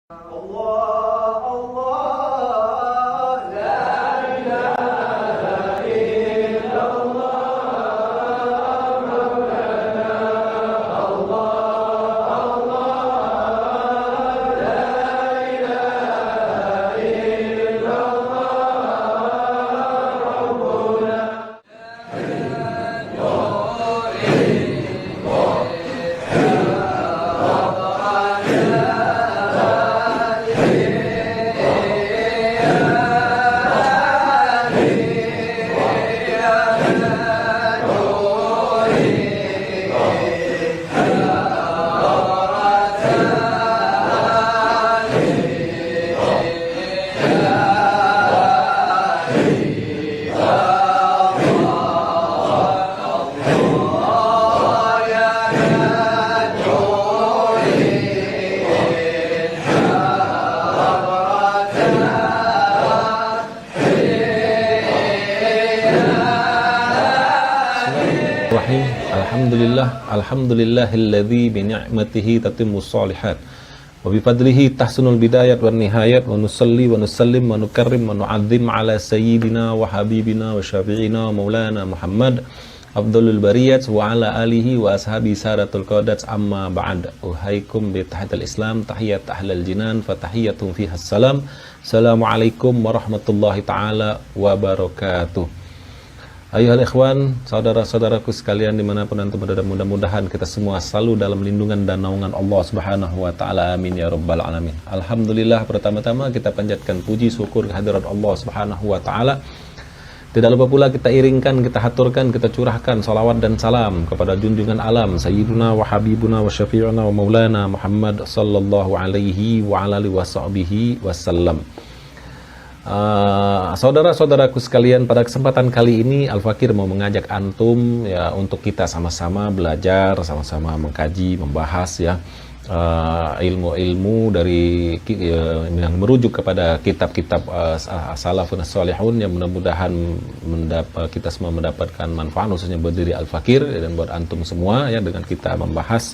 Allah, Allah, la ilaha illallah, Maulana. Allah, Allah, la ilaha illallah, Rabbuna. Alhamdulillahilladzi bi ni'matihi tatimmus shalihat wa bi fadlihi tahsunul bidayat wan nihayat wa nusalli wa nusallim wa nukarrim wa nu'azzim ala sayyidina wa habibina wa syafi'ina maulana Muhammad afdalul bariyat wa ala alihi wa ashabi sadatul qadat amma ba'd. Uhaikum bi tahiyatul Islam, tahiyat ahlal jinan, fa tahiyatum fiha salam. Assalamualaikum warahmatullahi taala wabarakatuh. Ayuhal ikhwan, saudara-saudaraku sekalian dimanapun antum berada, mudah-mudahan kita semua selalu dalam lindungan dan naungan Allah Subhanahu wa ta'ala, amin ya rabbal alamin. Alhamdulillah, pertama-tama kita panjatkan puji syukur kehadirat Allah Subhanahu wa ta'ala. Tidak lupa pula kita iringkan, kita haturkan, kita curahkan salawat dan salam kepada junjungan alam Sayyiduna wa Habibuna wa Syafi'una wa Maulana Muhammad sallallahu alaihi wa ala alihi wa sahbihi wasallam. Saudara-saudaraku sekalian, pada kesempatan kali ini Al-Fakir mau mengajak antum ya untuk kita sama-sama belajar, sama-sama mengkaji, membahas ya ilmu-ilmu dari yang merujuk kepada kitab-kitab salafun salihun, yang mudah-mudahan kita semua mendapatkan manfaat, khususnya buat diri Al-Fakir dan buat antum semua ya, dengan kita membahas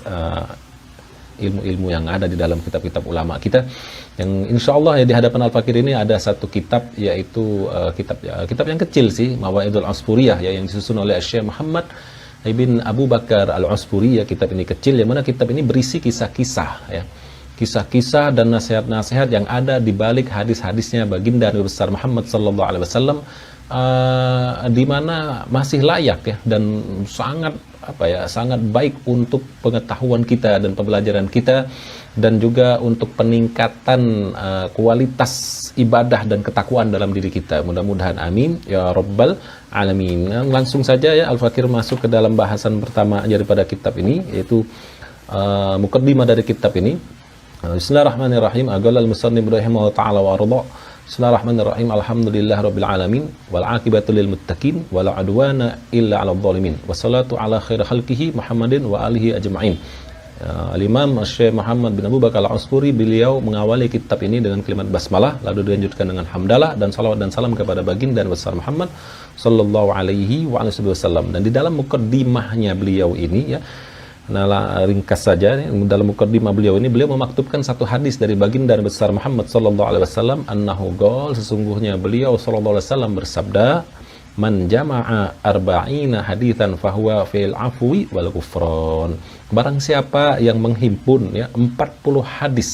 ilmu-ilmu yang ada di dalam kitab-kitab ulama kita, yang insya Allah ya di hadapan Al-Fakir ini ada satu kitab, yaitu kitab yang kecil sih, Mawaidul Usfuriyah ya, yang disusun oleh Syekh Muhammad ibn Abu Bakar Al-Usfuri ya. Kitab ini kecil, yang mana kitab ini berisi kisah-kisah ya, kisah-kisah dan nasihat-nasihat yang ada di balik hadis-hadisnya baginda Nabi besar Muhammad sallallahu alaihi wasallam, di mana masih layak ya dan sangat baik untuk pengetahuan kita dan pembelajaran kita, dan juga untuk peningkatan kualitas ibadah dan ketakwaan dalam diri kita. Mudah-mudahan amin ya rabbal alamin. Langsung saja ya Al-Fakir masuk ke dalam bahasan pertama daripada kitab ini, yaitu muqaddimah dari kitab ini. Bismillahirrahmanirrahim. Aqallal musannif rahimahullah ta'ala wa arda. Bismillahirrahmanirrahim. Alhamdulillahirabbil alamin wal aqibatu lil muttaqin wala adwana illa 'alal zalimin. Wassalatu ala khairi khalqihi Muhammadin wa alihi ajma'in. Al-Imam Syekh Muhammad bin Abu Bakar Al-Usfuri, beliau mengawali kitab ini dengan kalimat basmalah, lalu dilanjutkan dengan hamdalah dan salawat dan salam kepada baginda besar Muhammad sallallahu alaihi wa alihi wasallam. Dan di dalam mukaddimahnya beliau ini ya, ringkas saja, dalam mukaddimah beliau ini beliau memaktubkan satu hadis dari baginda besar Muhammad sallallahu alaihi wasallam, annahu qol, sesungguhnya beliau sallallahu alaihi wasallam bersabda, man jama'a arba'ina haditsan fahuwa fil afwi wal ghufran. Barang siapa yang menghimpun ya 40 hadis,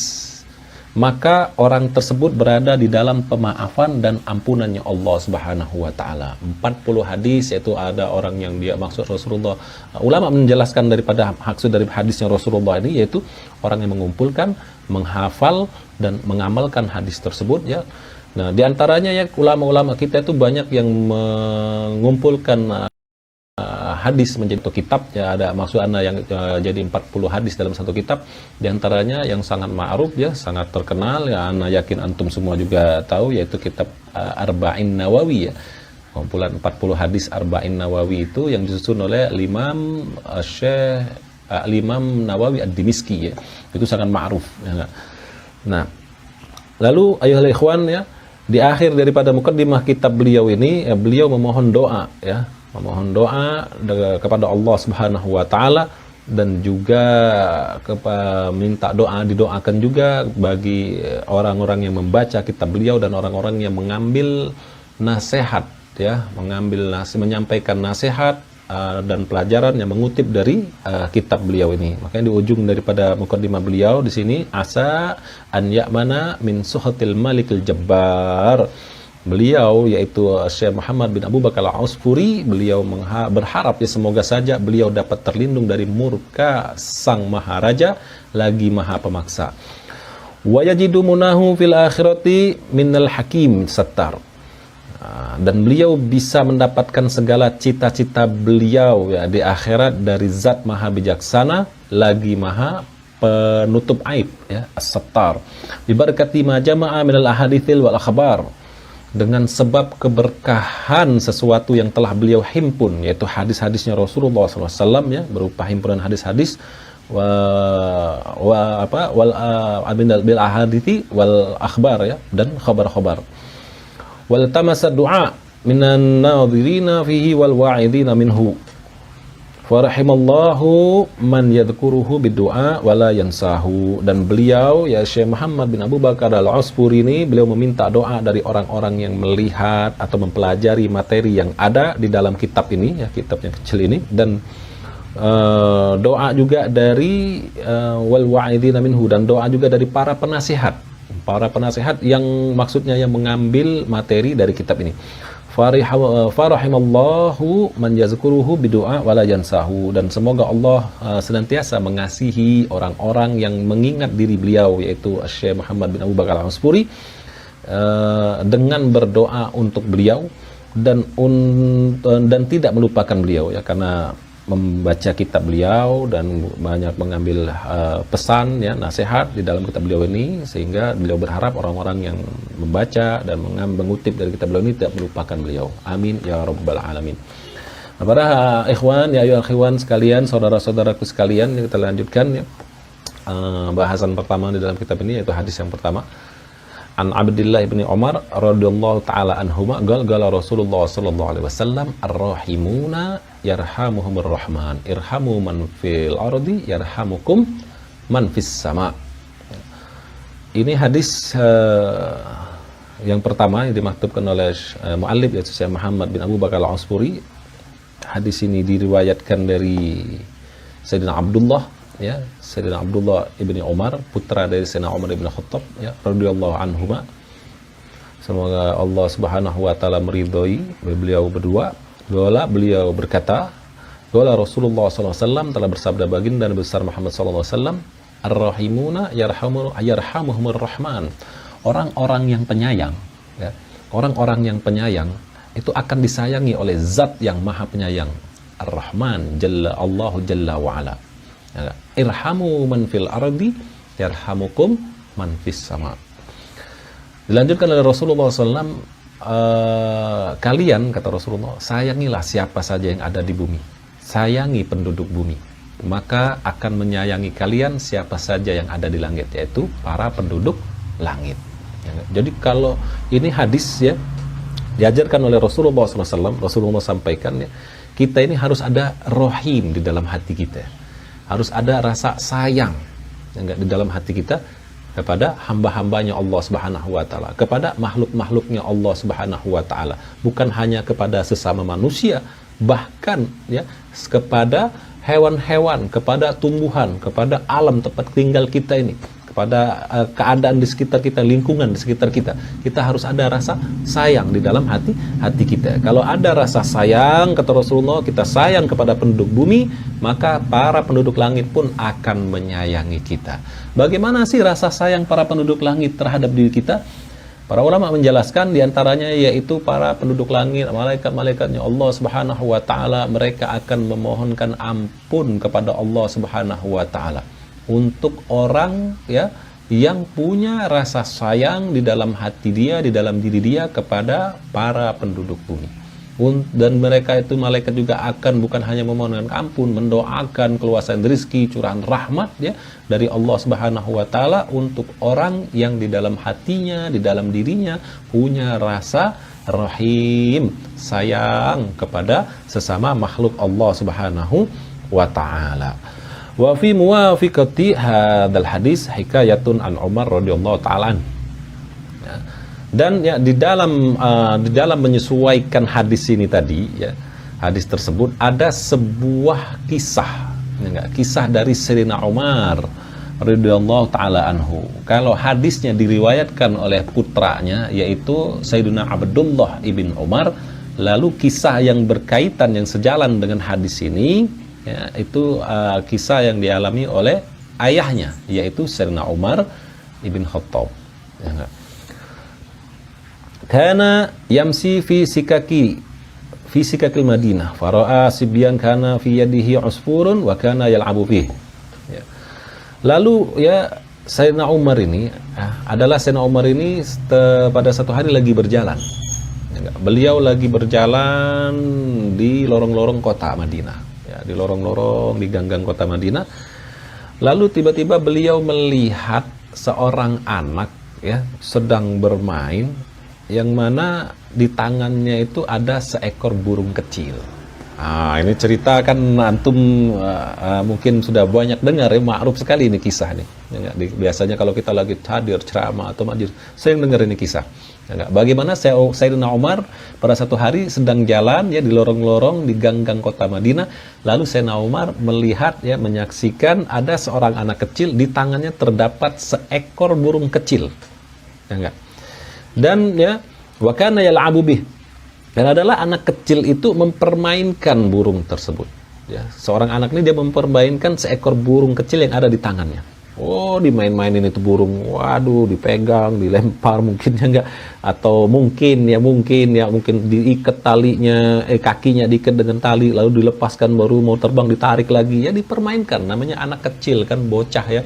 maka orang tersebut berada di dalam pemaafan dan ampunannya Allah Subhanahu wa taala. 40 hadis, yaitu ada orang yang dia maksud Rasulullah. Ulama menjelaskan daripada maksud dari hadisnya Rasulullah ini, yaitu orang yang mengumpulkan, menghafal dan mengamalkan hadis tersebut ya. Nah, di antaranya ya ulama-ulama kita itu banyak yang mengumpulkan hadis menjadi satu kitab ya, ada maksudnya yang jadi 40 hadis dalam satu kitab. Di antaranya yang sangat ma'ruf ya, sangat terkenal ya, ana yakin antum semua juga tahu, yaitu kitab Arba'in Nawawi ya. Kumpulan 40 hadis Arba'in Nawawi itu yang disusun oleh Imam Syekh Imam Nawawi Ad-Dimishqi ya. Itu sangat ma'ruf ya. Nah, lalu ayuhal ikhwan ya, di akhir daripada mukaddimah kitab beliau ini ya, beliau memohon doa ya, memohon doa kepada Allah Subhanahu wa taala dan juga minta doa, didoakan juga bagi orang-orang yang membaca kitab beliau dan orang-orang yang mengambil nasihat, ya, menyampaikan nasihat dan pelajaran yang mengutip dari kitab beliau ini. Makanya di ujung daripada mukaddimah beliau di sini, asa an ya'mana min suhatil malikil jabbar. Beliau yaitu Syekh Muhammad bin Abu Bakar Al-Ausfuri, beliau berharap ya semoga saja beliau dapat terlindung dari murka sang maharaja lagi maha pemaksa. Wa yajidu munahu fil akhirati minal hakim sattar. Dan beliau bisa mendapatkan segala cita-cita beliau ya di akhirat dari zat maha bijaksana lagi maha penutup aib, ya, as-sattar. Bi barakati ma jama'a minal ahaditsil wal akhbar, dengan sebab keberkahan sesuatu yang telah beliau himpun, yaitu hadis-hadisnya Rasulullah SAW, ya, berupa himpunan hadis-hadis bil ahadithi wal akhbar, ya, dan khabar-khabar. Wal tamasa du'a minan nadhirina fihi wal wa'idina minhu. Farahimallahu man yadhkuruhu biddu'a wala yansahu. Dan beliau, ya, Syekh Muhammad bin Abu Bakar Al-Ausfuri ini, beliau meminta doa dari orang-orang yang melihat atau mempelajari materi yang ada di dalam kitab ini, ya, kitab yang kecil ini, dan doa juga dari wal wa'idina minhu, dan doa juga dari para penasihat yang maksudnya yang mengambil materi dari kitab ini. Farahimallahu man yazkuruhu bidu'a wala yansahu, dan semoga Allah senantiasa mengasihi orang-orang yang mengingat diri beliau, yaitu Syekh Muhammad bin Abu Bakar Al-Ausfuri, dengan berdoa untuk beliau dan tidak melupakan beliau, ya, karena membaca kitab beliau dan banyak mengambil pesan, ya, nasihat di dalam kitab beliau ini, sehingga beliau berharap orang-orang yang membaca dan mengutip dari kitab beliau ini tidak melupakan beliau. Amin ya rabbal alamin. Nah, para ikhwan, ya ayyuhal ikhwan sekalian, saudara-saudaraku sekalian, kita lanjutkan, ya, bahasan pertama di dalam kitab ini, yaitu hadis yang pertama. An Abdullah bin Umar radhiyallahu taala anhuma qala Rasulullah sallallahu alaihi wasallam ar-rahimuna yarhamuhumur rahman irhamu man fil ardi yarhamukum man fis sama. Ini hadis yang pertama yang dimaktubkan oleh muallif, yaitu Syekh Muhammad bin Abu Bakar Al-Ausfuri. Hadis ini diriwayatkan dari Sayyidina Abdullah, ya, Sayyidina Abdullah ibni Umar, putra dari Sayyidina Umar ibn Khattab, ya, radhiyallahu anhuma. Semoga Allah Subhanahu wa taala meridhoi beliau berdua. Beliau berkata, qala Rasulullah sallallahu alaihi wasallam, telah bersabda baginda Nabi besar Muhammad sallallahu alaihi wasallam, ar-rahimuna yarhamuhumur rahman. Orang-orang yang penyayang, ya, orang-orang yang penyayang itu akan disayangi oleh zat yang maha penyayang, Ar-Rahman jalla, Allahu jalla wa ala. Irhamu man fil ardi yarhamukum man fis sama. Dilanjutkan oleh Rasulullah SAW, kalian, kata Rasulullah, sayangilah siapa saja yang ada di bumi, sayangi penduduk bumi, maka akan menyayangi kalian siapa saja yang ada di langit, yaitu para penduduk langit. Jadi kalau ini hadis, ya, diajarkan oleh Rasulullah SAW, Rasulullah sampaikan, ya, kita ini harus ada rohim di dalam hati kita. Harus ada rasa sayang, ya, di dalam hati kita kepada hamba-hambanya Allah Subhanahu wa taala, kepada makhluk-makhluknya Allah Subhanahu wa taala, bukan hanya kepada sesama manusia, bahkan, ya, kepada hewan-hewan, kepada tumbuhan, kepada alam tempat tinggal kita ini, kepada keadaan di sekitar kita, lingkungan di sekitar kita. Kita harus ada rasa sayang di dalam hati kita. Kalau ada rasa sayang, kata Rasulullah, kita sayang kepada penduduk bumi, maka para penduduk langit pun akan menyayangi kita. Bagaimana sih rasa sayang para penduduk langit terhadap diri kita? Para ulama menjelaskan, diantaranya yaitu para penduduk langit, malaikat-malaikatnya Allah Subhanahu wa taala, mereka akan memohonkan ampun kepada Allah Subhanahu wa taala untuk orang, ya, yang punya rasa sayang di dalam hati dia, di dalam diri dia kepada para penduduk bumi. Dan mereka itu, malaikat juga akan bukan hanya memohonkan ampun, mendoakan keluasan rezeki, curahan rahmat, ya, dari Allah Subhanahu wa taala untuk orang yang di dalam hatinya, di dalam dirinya punya rasa rahim, sayang kepada sesama makhluk Allah Subhanahu wa taala. Wa fi muwafiqati hadzal hadis hikayatun an Umar radhiyallahu ta'ala an. Ya. Dan ya di dalam menyesuaikan hadis ini tadi ya, hadis tersebut ada sebuah kisah, ya, kisah dari Sayyidina Umar radhiyallahu ta'ala anhu. Kalau hadisnya diriwayatkan oleh putranya yaitu Sayyidina Abdullah ibn Umar, lalu kisah yang berkaitan yang sejalan dengan hadis ini ya, itu kisah yang dialami oleh ayahnya yaitu Sayyidina Umar ibn Khattab. Ya, kana yamsi fi sikakil Madinah fara'a sibyan kana fi yadihi usfurun wa kana yal'abu bih. Ya. Lalu ya Sayyidina Umar ini pada satu hari lagi berjalan. Ya, beliau lagi berjalan di lorong-lorong kota Madinah. Ya, di lorong-lorong di gang-gang kota Madinah. Lalu tiba-tiba beliau melihat seorang anak ya sedang bermain, yang mana di tangannya itu ada seekor burung kecil. Ini cerita kan antum mungkin sudah banyak dengar ya, ma'ruf sekali ini kisah nih. Ya, biasanya kalau kita lagi hadir ceramah atau majlis, sering dengar ini kisah. Ya, bagaimana Sayyidina Umar pada satu hari sedang jalan ya di lorong-lorong di gang-gang kota Madinah, lalu Sayyidina Umar melihat ya, menyaksikan ada seorang anak kecil di tangannya terdapat seekor burung kecil. Ya enggak? Dan ya wa kana yal'abu bih, dan adalah anak kecil itu mempermainkan burung tersebut ya. Seorang anak ini dia mempermainkan seekor burung kecil yang ada di tangannya. Dimain-mainin itu burung, waduh, dipegang, dilempar mungkin ya enggak, atau mungkin diikat talinya, kakinya diikat dengan tali lalu dilepaskan baru mau terbang ditarik lagi ya, dipermainkan. Namanya anak kecil kan, bocah ya.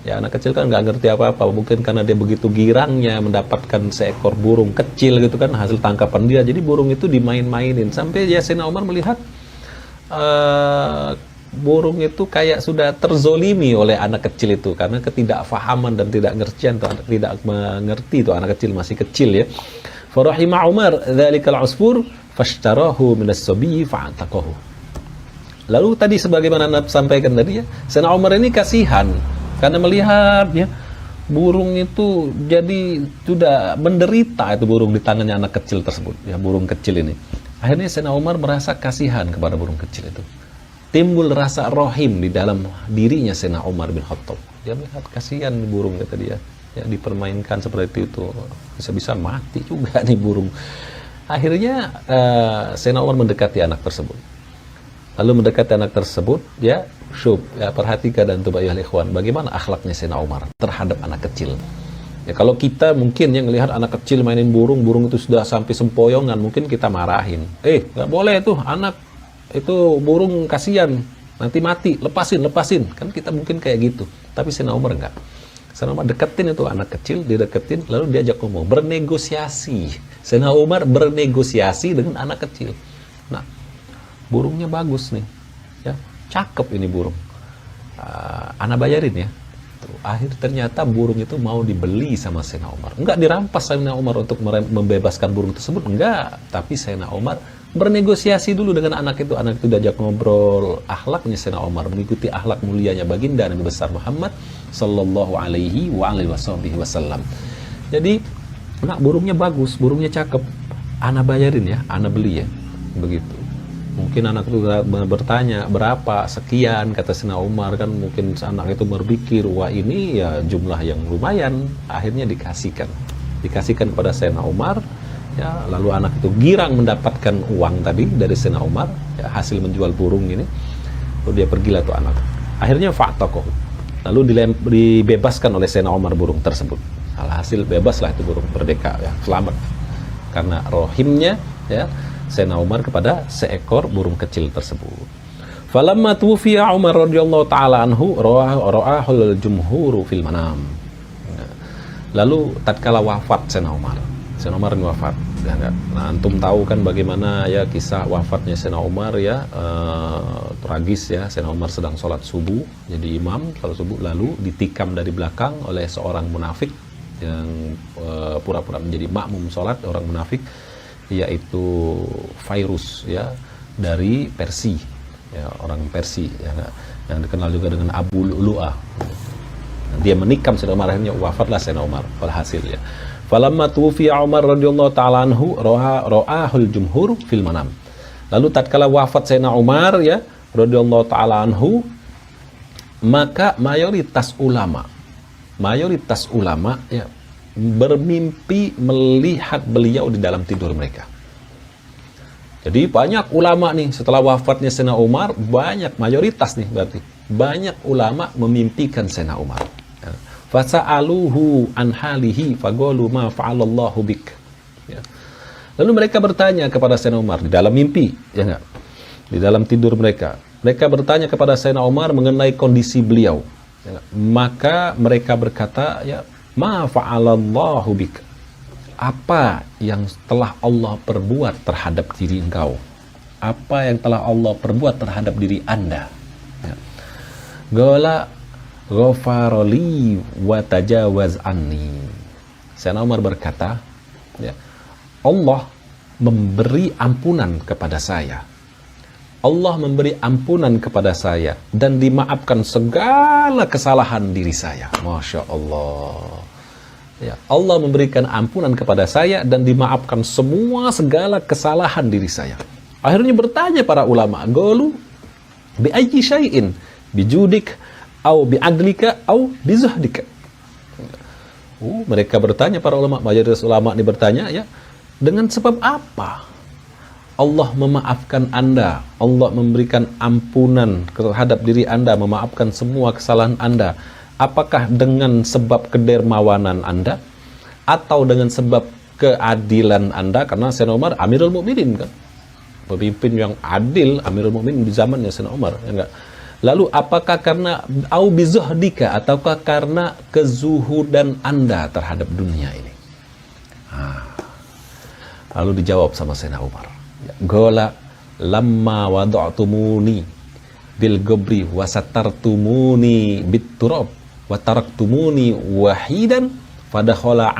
Ya, anak kecil kan nggak ngerti apa-apa, mungkin karena dia begitu girangnya mendapatkan seekor burung kecil gitu kan, hasil tangkapan dia, jadi burung itu dimain-mainin sampai ya Sayyidina Umar melihat burung itu kayak sudah terzolimi oleh anak kecil itu karena ketidakfahaman dan tidak mengerti itu anak kecil, masih kecil ya. Farahima Umar dzalikal usfur fashtarahu minas sabiy fa'ataqahu. Lalu tadi sebagaimana Anda sampaikan tadi ya, Sayyidina Umar ini kasihan karena melihat ya burung itu jadi sudah menderita, itu burung di tangannya anak kecil tersebut ya, burung kecil ini. Akhirnya Sayyidina Umar merasa kasihan kepada burung kecil itu. Timbul rasa rohim di dalam dirinya Sayyidina Umar bin Khattab. Dia melihat kasihan burung tadi ya, dipermainkan seperti itu, bisa-bisa mati juga nih burung. Akhirnya Sayyidina Umar mendekati anak tersebut. Lalu mendekati anak tersebut ya, perhatikan dan tuba ya ikhwan, bagaimana akhlaknya Sayyidina Umar terhadap anak kecil. Ya, kalau kita mungkin yang melihat anak kecil mainin burung itu sudah sampai sempoyongan, mungkin kita marahin. Nggak boleh tuh anak itu burung, kasihan, nanti mati, lepasin. Kan kita mungkin kayak gitu. Tapi Sayyidina Umar enggak. Sayyidina Umar deketin itu anak kecil, dideketin, lalu diajak ngomong, bernegosiasi. Sayyidina Umar bernegosiasi dengan anak kecil. Nah, burungnya bagus nih. Ya, cakep ini burung. Ana bayarin ya. Akhir ternyata burung itu mau dibeli sama Sayyidina Umar. Enggak dirampas Sayyidina Umar untuk membebaskan burung tersebut, enggak. Tapi Sayyidina Umar bernegosiasi dulu dengan anak itu. Anak itu diajak ngobrol. Akhlaknya Sayyidina Umar mengikuti akhlak mulianya baginda Nabi besar Muhammad sallallahu alaihi wasallam. Jadi, burungnya bagus, burungnya cakep. Ana bayarin ya, ana beli ya. Begitu. Mungkin anak itu bertanya berapa, sekian, kata Sayyidina Umar kan, mungkin anak itu berpikir, wah ini ya jumlah yang lumayan. Akhirnya dikasihkan kepada Sayyidina Umar ya. Lalu anak itu girang mendapatkan uang tadi dari Sayyidina Umar ya, hasil menjual burung ini. Lalu dia pergilah tuh anak, akhirnya fa'taqahu, lalu dibebaskan oleh Sayyidina Umar burung tersebut. Alhasil bebaslah itu burung, merdeka ya, selamat karena rohimnya ya Sayyidina Umar kepada seekor burung kecil tersebut. Falamma tuwfiya Umar radhiyallahu taala anhu ra'ahul jumhur fil manam. Lalu tatkala wafat Sayyidina Umar ini wafat. Nah, antum tahu kan bagaimana ya kisah wafatnya Sayyidina Umar ya, tragis ya. Sayyidina Umar sedang sholat subuh, jadi imam sholat subuh, lalu ditikam dari belakang oleh seorang munafik yang pura-pura menjadi makmum sholat, orang munafik, yaitu Virus ya, dari Persia ya, orang Persia ya. yang dikenal juga dengan Abu Lu'lu'ah. Dia menikam Sayyidina Umar, akhirnya wafatlah Sayyidina Umar. Walhasil ya. Falamma tuwfiya Umar radhiyallahu ta'ala anhu ra'ahul jumhur fil manam. Lalu tatkala wafat Sayyidina Umar ya radhiyallahu ta'ala anhu, maka mayoritas ulama ya bermimpi melihat beliau di dalam tidur mereka. Jadi banyak ulama nih setelah wafatnya Sayyidina Umar, mayoritas nih berarti banyak ulama memimpikan Sayyidina Umar. Fasa'aluhu an halihi faqalu ma fa'alallahu bik. Ya. Lalu mereka bertanya kepada Sayyidina Umar di dalam mimpi, ya enggak? Di dalam tidur mereka. Mereka bertanya kepada Sayyidina Umar mengenai kondisi beliau. Ya, maka mereka berkata, ya, ma fa'alallahu bik. Apa yang telah Allah perbuat terhadap diri engkau? Apa yang telah Allah perbuat terhadap diri Anda? Ya. Gola ghafaroli wa tajawaz anni. Sayyidina Umar berkata, ya, Allah memberi ampunan kepada saya. Allah memberi ampunan kepada saya dan dimaafkan segala kesalahan diri saya. Masya Allah. Ya, Allah memberikan ampunan kepada saya dan dimaafkan segala kesalahan diri saya. Akhirnya bertanya para ulama, "Qalu bi ayyi syai'in? Bijudik au bi'adlika au bizuhdika?" Mereka bertanya, para ulama, mayoritas ulama ini bertanya, ya, dengan sebab apa Allah memaafkan Anda, Allah memberikan ampunan terhadap diri Anda, memaafkan semua kesalahan Anda? Apakah dengan sebab kedermawanan Anda atau dengan sebab keadilan Anda? Karena Sayyidina Umar Amirul Mukminin kan, pemimpin yang adil, Amirul Mukminin di zamannya Sayyidina Umar, ya enggak? Lalu apakah karena au bizuhdika, ataukah karena kezuhudan Anda terhadap dunia ini? Lalu dijawab sama Sayyidina Umar, gola lamma wada'tumuni bil gobri wasatartumuni bit turab wa taraktumuni wahidan fadakhala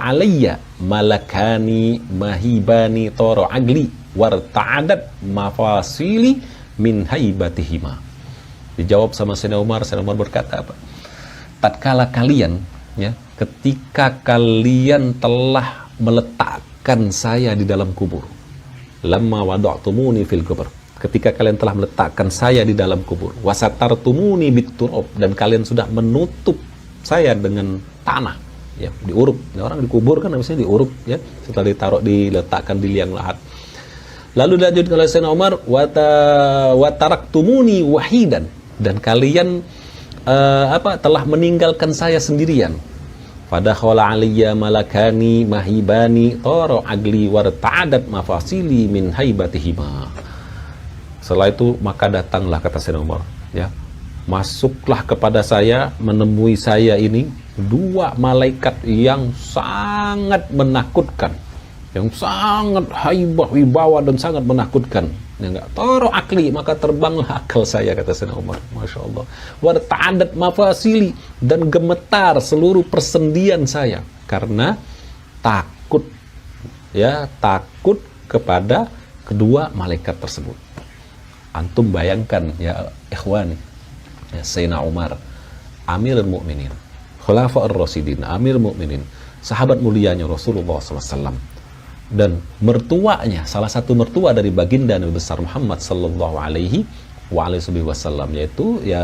alayya malakani mahibani toro agli warta'adat mafasili min haibatihima. Dijawab sama Sayyidina Umar berkata apa? Tatkala kalian, ya, ketika kalian telah meletakkan saya di dalam kubur, lamma wada'tumuni fil qubur, ketika kalian telah meletakkan saya di dalam kubur, wasatartumuni biturab, dan kalian sudah menutup saya dengan tanah, ya, diuruk. Orang dikubur kan habisnya diuruk, ya, setelah diletakkan di liang lahat. Lalu dilanjutkan oleh Sayyidina Umar, wataraktumuni wahidan, dan kalian telah meninggalkan saya sendirian. Fadakhala aliyya malakani mahibani toro agli warta'adat mafasili min haibatihima. Setelah itu maka datanglah, kata Sayyidina Umar, ya, masuklah kepada saya, menemui saya ini dua malaikat yang sangat menakutkan, yang sangat haibah, wibawa, dan sangat menakutkan. Ya enggak? Toro akli, maka terbanglah akal saya, kata Sayyidina Umar. Masya Allah. Warta'adat mafasili, dan gemetar seluruh persendian saya karena takut, ya, takut kepada kedua malaikat tersebut. Antum bayangkan, ya ikhwani, ya, Sayyidina Umar Amirul Mukminin, Khulafaur Rasyidin, Amirul Mukminin, sahabat mulianya Rasulullah SAW, dan mertuanya, salah satu mertua dari baginda Nabi besar Muhammad sallallahu alaihi wasallam, yaitu ya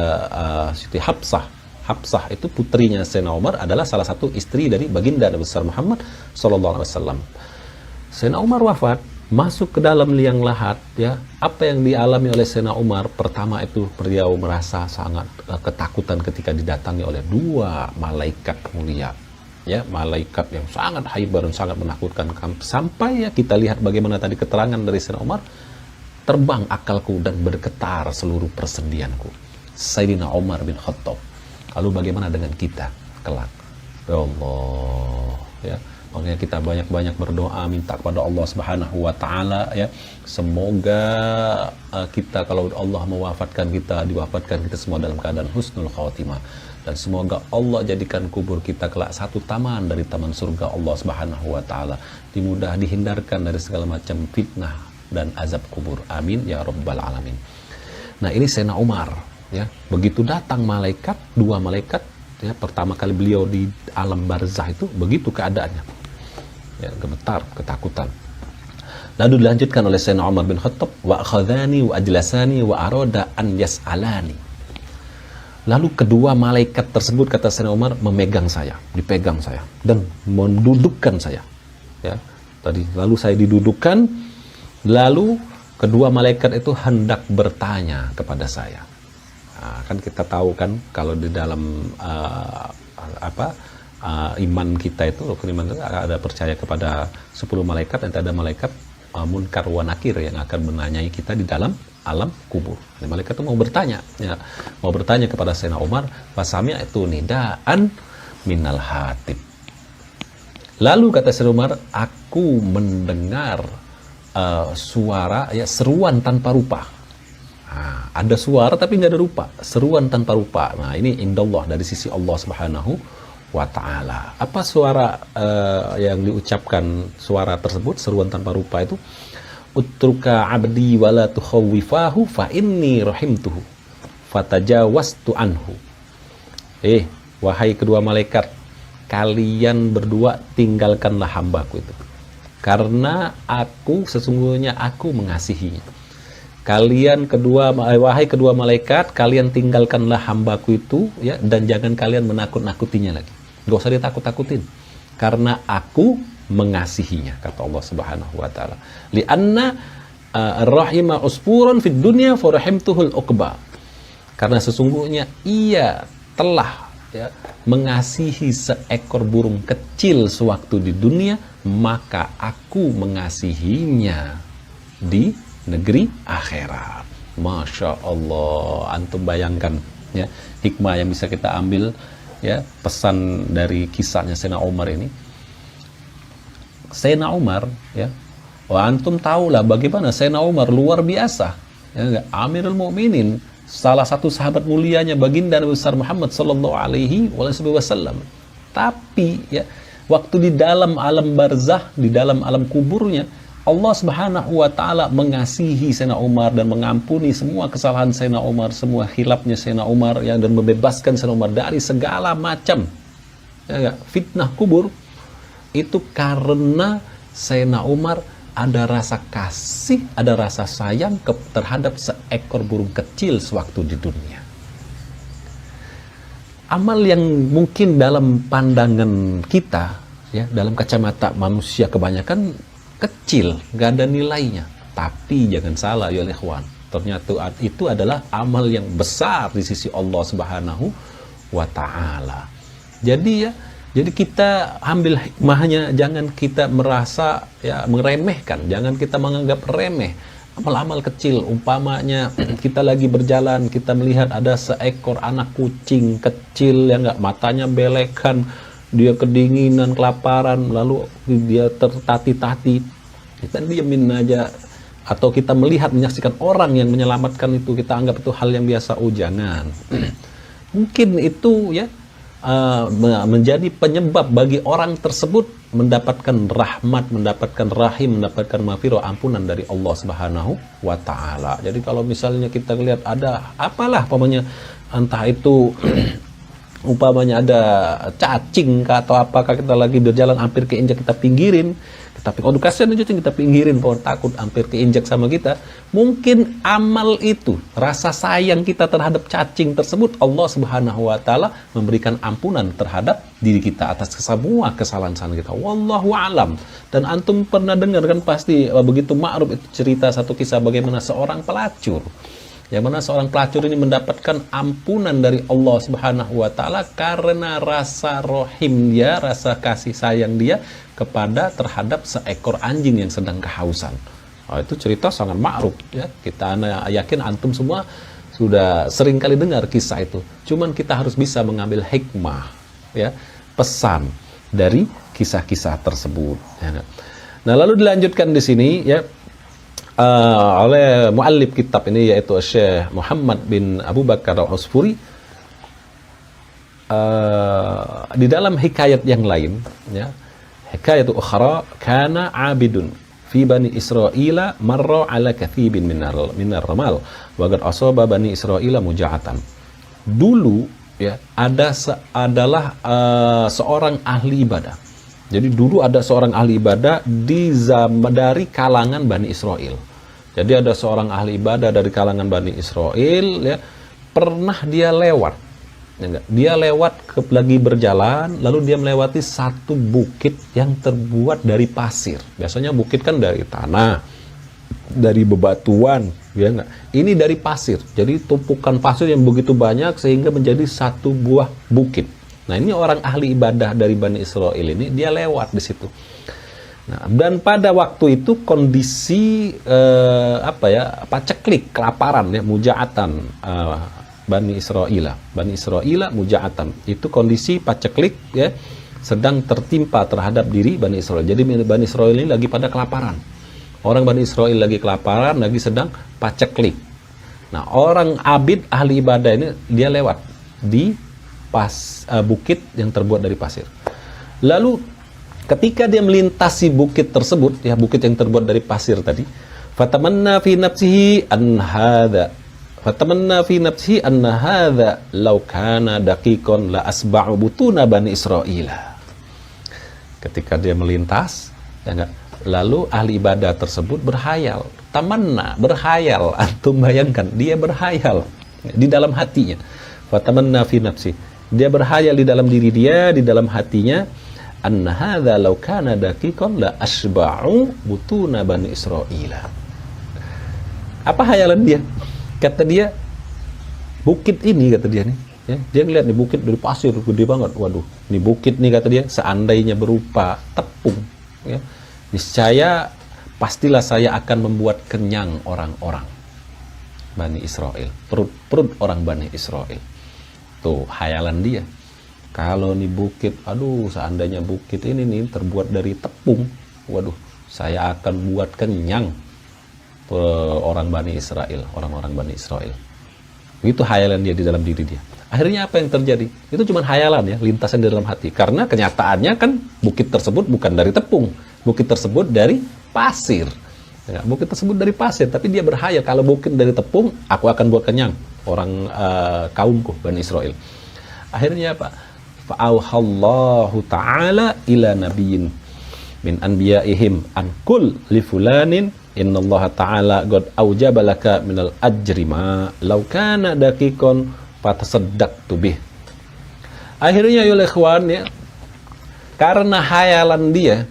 Siti Hafsah. Hafsah itu putrinya Sayyidina Umar, adalah salah satu istri dari baginda Nabi besar Muhammad sallallahu alaihi wasallam. Sayyidina Umar wafat, masuk ke dalam liang lahat, ya. Apa yang dialami oleh Sayyidina Umar? Pertama itu beliau merasa sangat ketakutan ketika didatangi oleh dua malaikat mulia, ya, malaikat yang sangat haibar dan sangat menakutkan, sampai, ya, kita lihat bagaimana tadi keterangan dari Sayyidina Umar, terbang akalku dan bergetar seluruh persendianku. Sayyidina Umar bin Khattab. Lalu bagaimana dengan kita kelak? Ya Allah, ya, makanya kita banyak-banyak berdoa, minta kepada Allah Subhanahu wa taala, ya, semoga kita, kalau Allah mewafatkan kita, diwafatkan kita semua dalam keadaan husnul khatimah. Dan semoga Allah jadikan kubur kita kelak satu taman dari taman surga Allah Subhanahu wa taala. Dihindarkan dari segala macam fitnah dan azab kubur. Amin ya rabbal alamin. Nah, ini Sayyidina Umar, ya. Begitu datang malaikat, dua malaikat, ya, pertama kali beliau di alam barzah itu begitu keadaannya. Ya, gemetar, ketakutan. Lalu dilanjutkan oleh Sayyidina Umar bin Khattab, wa akhadhani wa ajlasani wa arada an yas'alani. Lalu kedua malaikat tersebut, kata Sayyidina Umar, memegang saya, dipegang saya dan mendudukkan saya. Ya. Tadi lalu saya didudukkan, lalu kedua malaikat itu hendak bertanya kepada saya. Nah, kan kita tahu kan kalau di dalam iman kita itu, rukun iman itu ada percaya kepada 10 malaikat, dan ada malaikat munkar wa nakir yang akan menanyai kita di dalam alam kubur. Nah, malaikat itu mau bertanya, ya, mau bertanya kepada Sayyidina Umar, fasami' itu nidaan minal hatib. Lalu kata Sayyidina Umar, aku mendengar suara, ya, seruan tanpa rupa. Nah, ada suara tapi nggak ada rupa, seruan tanpa rupa. Nah, ini indallah, dari sisi Allah Subhanahu wa ta'ala. Apa suara yang diucapkan, suara tersebut, seruan tanpa rupa itu? Utruka abdi wala tukhawwifahu fa inni rahimtuhu fatajawastu anhu. Wahai kedua malaikat, kalian berdua tinggalkanlah hambaku itu, karena aku sesungguhnya aku mengasihinya. Kalian kedua, wahai kedua malaikat, kalian tinggalkanlah hambaku itu, ya, dan jangan kalian menakut-nakutinya lagi. Gak usah ditakut-takutin, karena aku mengasihinya, kata Allah Subhanahu wa taala. Li'anna rahima usfurun fid dunya farahimtuhul uqba. Karena sesungguhnya ia telah, ya, mengasihi seekor burung kecil sewaktu di dunia, maka aku mengasihinya di negeri akhirat. Masya Allah, antum bayangkan, ya, hikmah yang bisa kita ambil, ya, pesan dari kisahnya Sayyidina Umar ini. Sayyidina Umar, ya, antum tahulah bagaimana Sayyidina Umar luar biasa, ya, Amirul Mukminin, salah satu sahabat mulianya baginda Nabi besar Muhammad sallallahu alaihi wasallam. Tapi, ya, waktu di dalam alam barzah, di dalam alam kuburnya, Allah Subhanahu wa taala mengasihi Sayyidina Umar dan mengampuni semua kesalahan Sayyidina Umar, semua khilafnya Sayyidina Umar, ya, dan membebaskan Sayyidina Umar dari segala macam, ya, fitnah kubur. Itu karena Sayyidina Umar ada rasa kasih, ada rasa sayang terhadap seekor burung kecil sewaktu di dunia. Amal yang mungkin dalam pandangan kita, ya, dalam kacamata manusia kebanyakan kecil, gak ada nilainya. Tapi jangan salah ya ikhwan, ternyata itu adalah amal yang besar di sisi Allah Subhanahu wa ta'ala. Jadi kita ambil hikmahnya, jangan kita merasa, ya, meremehkan, jangan kita menganggap remeh amal-amal kecil. Umpamanya kita lagi berjalan, kita melihat ada seekor anak kucing kecil yang nggak, matanya belekan, dia kedinginan, kelaparan, lalu dia tertati-tati, kita diemin aja. Atau kita melihat, menyaksikan orang yang menyelamatkan itu, kita anggap itu hal yang biasa. Oh, jangan. Mungkin itu, ya, menjadi penyebab bagi orang tersebut mendapatkan rahmat, mendapatkan rahim, mendapatkan maghfirah, ampunan dari Allah Subhanahu wa ta'ala. Jadi kalau misalnya kita lihat ada apalah, umpamanya entah itu umpamanya ada cacing atau apakah, kita lagi berjalan hampir keinjak, kita pinggirin, tapi aduh kasihan aja kita pinggirin, pohon takut hampir keinjak sama kita. Mungkin amal itu, rasa sayang kita terhadap cacing tersebut, Allah Subhanahu wa ta'ala memberikan ampunan terhadap diri kita atas semua kesalahan kita. Wallahu alam. Dan antum pernah dengar kan pasti, begitu ma'ruf itu cerita satu kisah bagaimana seorang pelacur, yang mana seorang pelacur ini mendapatkan ampunan dari Allah Subhanahu wa ta'ala karena rasa rohim dia, rasa kasih sayang dia kepada terhadap seekor anjing yang sedang kehausan. Itu cerita sangat ma'ruf, ya. Kita yakin antum semua sudah sering kali dengar kisah itu. Cuman kita harus bisa mengambil hikmah, ya, pesan dari kisah-kisah tersebut, ya. Nah, lalu dilanjutkan di sini, ya, oleh muallif kitab ini, yaitu Syekh Muhammad bin Abu Bakar Al-Usfuri, di dalam hikayat yang lain, ya, hikayat ukhra, kana abidun fi bani Israila marra ala kathibin minar ramal wa qad asaba bani Israila muja'atan. Dulu ya adalah seorang ahli ibadah. Jadi dulu ada seorang ahli ibadah dari kalangan Bani Israel. Jadi ada seorang ahli ibadah dari kalangan Bani Israel ya, pernah dia lewat. Dia lagi berjalan, lalu dia melewati satu bukit yang terbuat dari pasir. Biasanya bukit kan dari tanah, dari bebatuan, ya enggak? Ini dari pasir. Jadi tumpukan pasir yang begitu banyak sehingga menjadi satu buah bukit. Nah, ini orang ahli ibadah dari Bani Israel ini, dia lewat di situ. Nah, dan pada waktu itu kondisi paceklik, kelaparan ya, muja'atan, Bani Israel muja'atan. Itu kondisi paceklik ya, sedang tertimpa terhadap diri Bani Israel. Jadi Bani Israel ini lagi pada kelaparan. Orang Bani Israel lagi kelaparan, lagi sedang paceklik. Nah, orang abid ahli ibadah ini dia lewat di bukit yang terbuat dari pasir. Lalu ketika dia melintasi bukit tersebut, ya bukit yang terbuat dari pasir tadi, fatamanna fi nafsihi anna hadha law kana daqiqan la asba'u butuna bani Israila. Ketika dia melintas, ya enggak, lalu ahli ibadah tersebut berhayal, berhayal, antum bayangkan, dia berhayal di dalam hatinya. Fatamanna fi nafsi, dia berhayal di dalam diri dia, di dalam hatinya, anna hadza law kana daqiqan la asba'u butuna bani Israila. Apa hayalan dia? Kata dia, bukit ini, kata dia nih, ya, dia ngeliat nih bukit dari pasir gede banget. Waduh, ini bukit nih, kata dia, seandainya berupa tepung, ya, niscaya pastilah saya akan membuat kenyang orang-orang Bani Israel, perut orang Bani Israel. Tuh hayalan dia. Kalau nih bukit, aduh, seandainya bukit ini nih terbuat dari tepung, waduh, saya akan buat kenyang orang Bani Israel, orang-orang Bani Israel. Itu hayalan dia di dalam diri dia. Akhirnya apa yang terjadi? Itu cuma hayalan ya, lintasan di dalam hati. Karena kenyataannya kan bukit tersebut bukan dari tepung, bukit tersebut dari pasir. Ya, bukit tersebut dari pasir, tapi dia berhayal kalau bukit dari tepung, aku akan buat kenyang orang kaumku Bani Israel. Akhirnya apa? Fa'auhallahu ta'ala ila nabiyyin min anbiya'ihim an kul li fulanin innallaha ta'ala qad aujaba laka minal ajri ma law kana daqiqan fatasaddaqtu bih. Akhirnya ya ikhwan ya, karena hayalan dia,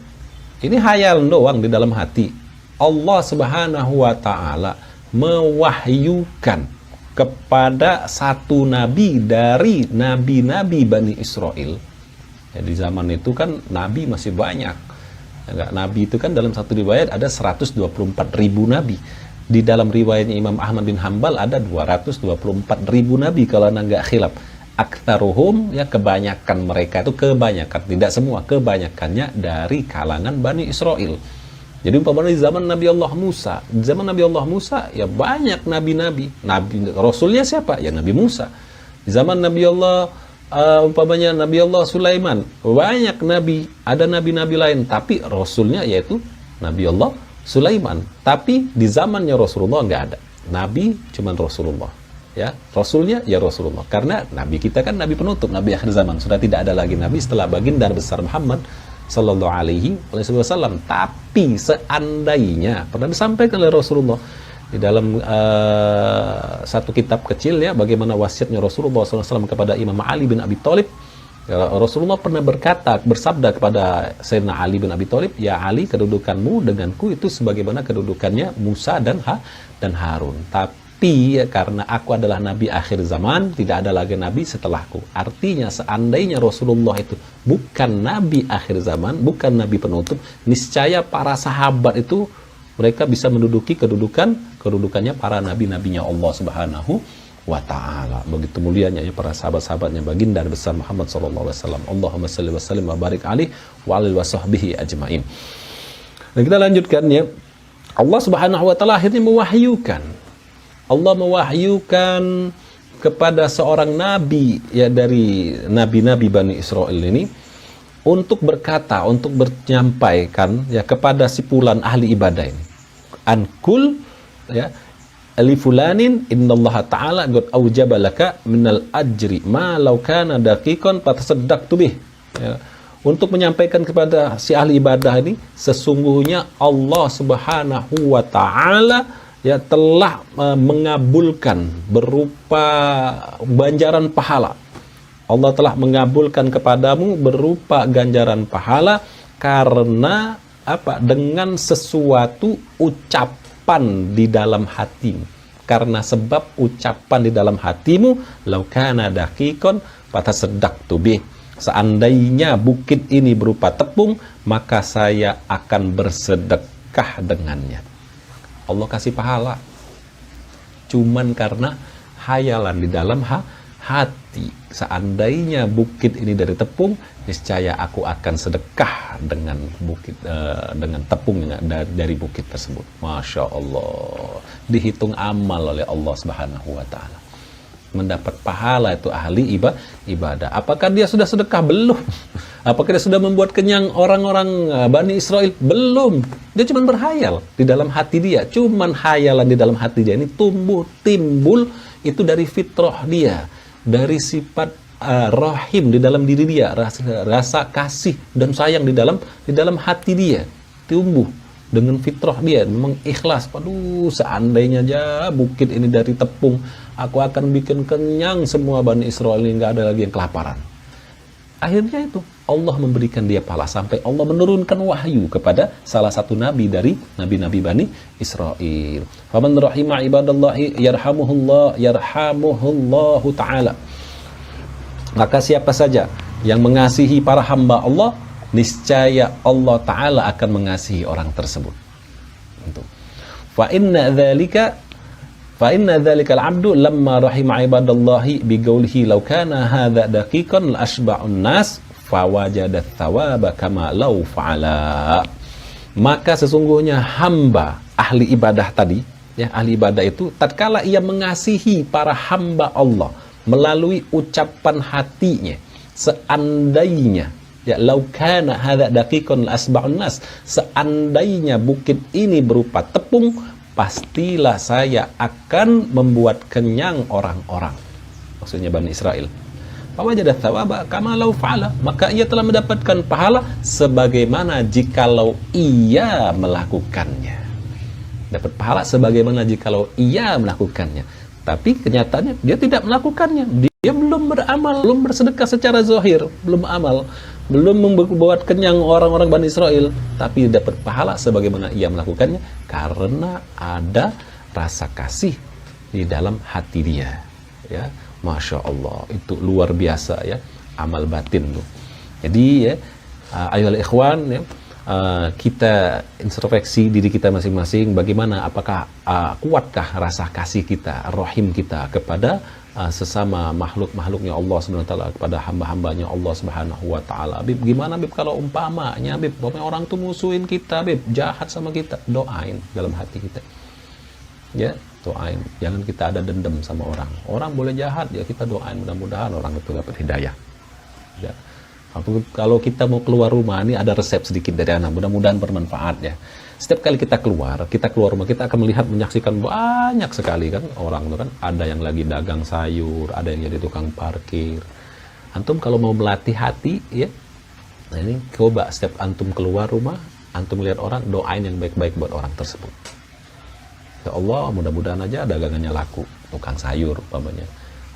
ini hayalan doang di dalam hati, Allah Subhanahu wa ta'ala mewahyukan kepada satu nabi dari nabi-nabi Bani Israel. Ya, di zaman itu kan nabi masih banyak. Ya, nabi itu kan dalam satu riwayat ada 124.000 nabi. Di dalam riwayatnya Imam Ahmad bin Hambal ada 224.000 nabi kalau anda nggak khilaf. Aktsaruhum, ya kebanyakan mereka itu, kebanyakan, tidak semua, kebanyakannya dari kalangan Bani Israel. Jadi umpamanya di zaman Nabi Allah Musa, di zaman Nabi Allah Musa ya banyak nabi-nabi. Nabi rasulnya siapa? Ya Nabi Musa. Di zaman Nabi Allah umpamanya Nabi Allah Sulaiman, banyak nabi, ada nabi-nabi lain, tapi rasulnya yaitu Nabi Allah Sulaiman. Tapi di zamannya Rasulullah nggak ada. Nabi cuman Rasulullah. Ya, rasulnya ya Rasulullah. Karena nabi kita kan nabi penutup, nabi akhir zaman. Sudah tidak ada lagi nabi setelah baginda besar Muhammad sallallahu alaihi wasallam. Tapi seandainya pernah disampaikan oleh Rasulullah di dalam satu kitab kecil ya, bagaimana wasiatnya Rasulullah SAW kepada Imam Ali bin Abi Thalib. Ya, Rasulullah pernah bersabda kepada Sayyidina Ali bin Abi Thalib, ya Ali, kedudukanmu denganku itu sebagaimana kedudukannya Musa dan Harun. Tapi ya, karena aku adalah nabi akhir zaman, tidak ada lagi nabi setelahku. Artinya seandainya Rasulullah itu bukan nabi akhir zaman, bukan nabi penutup, niscaya para sahabat itu mereka bisa menduduki kedudukannya para nabi-nabinya Allah Subhanahu wa ta'ala. Begitu mulianya ya para sahabat-sahabatnya baginda besar Muhammad sallallahu alaihi wasallam. Allahumma shalli wa sallim wa barik alaihi wa alihi wa sahbihi ajmain. Dan kita lanjutkan ya. Allah Subhanahu wa ta'ala akhirnya mewahyukan. Allah mewahyukan kepada seorang nabi ya dari nabi-nabi Bani Israel ini untuk berkata, untuk menyampaikan ya kepada si fulan ahli ibadah ini. Ankul ya li fulanin innallaha ta'ala qad aujaba laka minal ajri ma law kana daqiqan fatasaddaqtu bih. Ya. Untuk menyampaikan kepada si ahli ibadah ini, sesungguhnya Allah Subhanahu wa taala ya telah mengabulkan berupa ganjaran pahala. Allah telah mengabulkan kepadamu berupa ganjaran pahala karena apa? Dengan sesuatu ucapan di dalam hatimu. Karena sebab ucapan di dalam hatimu, laukana daqiqon fatasaddaqtu bih. Seandainya bukit ini berupa tepung, maka saya akan bersedekah dengannya. Allah kasih pahala. Cuman karena hayalan di dalam hati. Seandainya bukit ini dari tepung, niscaya aku akan sedekah dengan bukit dengan tepung dari bukit tersebut. Masya Allah, dihitung amal oleh Allah Subhanahu wa taala. Mendapat pahala itu ahli ibadah. Apakah dia sudah sedekah? Belum. Apakah dia sudah membuat kenyang orang-orang Bani Israel? Belum. Dia cuma berhayal di dalam hati dia. Cuman hayalan di dalam hati dia ini timbul itu dari fitrah dia, dari sifat rahim di dalam diri dia, rasa kasih dan sayang di dalam hati dia tumbuh dengan fitrah dia, memang ikhlas. Aduh, seandainya aja bukit ini dari tepung, aku akan bikin kenyang semua Bani Israel ini, nggak ada lagi yang kelaparan. Akhirnya itu Allah memberikan dia pahala sampai Allah menurunkan wahyu kepada salah satu nabi dari nabi-nabi Bani Israel. Faman rahima ibadallahi yarhamuhullahu ta'ala. Maka siapa saja yang mengasihi para hamba Allah, niscaya Allah Ta'ala akan mengasihi orang tersebut. Fa inna dzalika al-'abdu lamma rahima ibadallahi biqaulihi law kana hadza daqiqan la ashba'un nas fawajada thawaba kama law fa'ala. Maka sesungguhnya hamba ahli ibadah tadi, ya, ahli ibadah itu tatkala ia mengasihi para hamba Allah melalui ucapan hatinya, seandainya ya laukana hadza daqiqan asba'un nas, seandainya bukit ini berupa tepung, pastilah saya akan membuat kenyang orang-orang, maksudnya Bani Israel. Fawajada thawaba kama law fa'ala, maka ia telah mendapatkan pahala sebagaimana jikalau ia melakukannya. Dapat pahala sebagaimana jikalau ia melakukannya. Tapi kenyataannya dia tidak melakukannya. Dia belum beramal, belum bersedekah secara zahir, belum amal, belum membuat kenyang orang-orang Bani Israel. Tapi dapat pahala sebagaimana ia melakukannya karena ada rasa kasih di dalam hati dia. Ya, Masya Allah, itu luar biasa ya, amal batin tuh. Jadi ya, ayolah ikhwan ya, kita introspeksi diri kita masing-masing, bagaimana, apakah kuatkah rasa kasih kita, rahim kita kepada sesama makhluknya Allah Subhanahu wa taala, kepada hamba-hambanya Allah Subhanahu wa taala. Bib, gimana Bib kalau umpamanya Bib, orang tuh musuhin kita Bib, jahat sama kita, doain dalam hati kita. Ya, doain. Jangan kita ada dendam sama orang. Orang boleh jahat, ya kita doain mudah-mudahan orang itu dapat hidayah. Ya. Kalau kita mau keluar rumah, ini ada resep sedikit dari anak, mudah-mudahan bermanfaat ya. Setiap kali kita keluar rumah, kita akan melihat, menyaksikan banyak sekali kan orang itu kan, ada yang lagi dagang sayur, ada yang jadi tukang parkir. Antum kalau mau melatih hati ya, nah ini coba setiap antum keluar rumah, antum lihat orang, doain yang baik-baik buat orang tersebut. Ya Allah, mudah-mudahan aja dagangannya laku, tukang sayur umpamanya.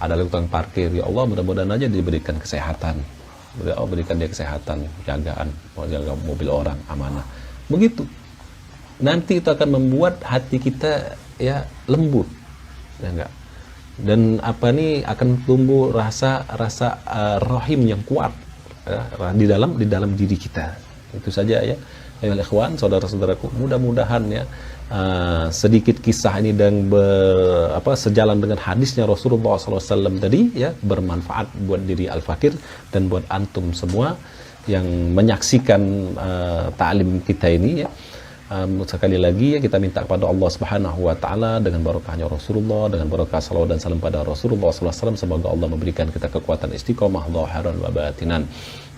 Ada tukang parkir, ya Allah mudah-mudahan aja diberikan kesehatan. Allah berikan dia kesehatan, jagaan, jaga mobil orang, amanah. Begitu. Nanti itu akan membuat hati kita ya lembut, ya enggak. Dan apa nih akan tumbuh rasa rahim yang kuat ya, di dalam diri kita. Itu saja ya. Ayo ikhwan, saudara-saudaraku, mudah-mudahan ya sedikit kisah ini dan sejalan dengan hadisnya Rasulullah SAW tadi ya, bermanfaat buat diri Al-Fakir dan buat antum semua yang menyaksikan ta'lim kita ini ya. Sekali lagi ya, kita minta kepada Allah Subhanahu wa taala dengan barokahnya Rasulullah, dengan barokah salawat dan salam pada Rasulullah SAW, semoga Allah memberikan kita kekuatan istiqomah zahiran wa batinan.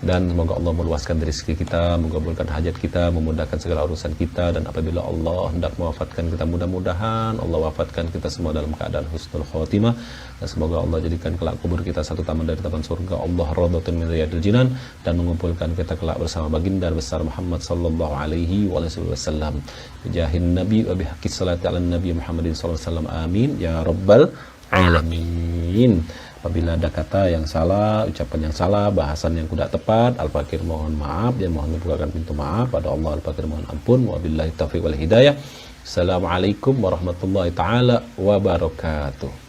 dan semoga Allah meluaskan rezeki kita, mengabulkan hajat kita, memudahkan segala urusan kita, dan apabila Allah hendak mewafatkan kita, mudah-mudahan Allah wafatkan kita semua dalam keadaan husnul khotimah, dan semoga Allah jadikan kelak kubur kita satu taman dari taman surga Allah, radhatun min riyadil jinan, dan mengumpulkan kita kelak bersama baginda besar Muhammad sallallahu alaihi wasallam. Bijahin Nabi wa bihaqqis salati ala Nabi Muhammadin sallallahu alaihi wasallam. Amin ya rabbal alamin. Apabila ada kata yang salah, ucapan yang salah, bahasan yang tidak tepat, Al-Fakir mohon maaf dan mohon membukakan pintu maaf pada Allah. Al-Fakir mohon ampun. Wabillahi taufiq wal hidayah. Assalamualaikum warahmatullahi taala wabarakatuh.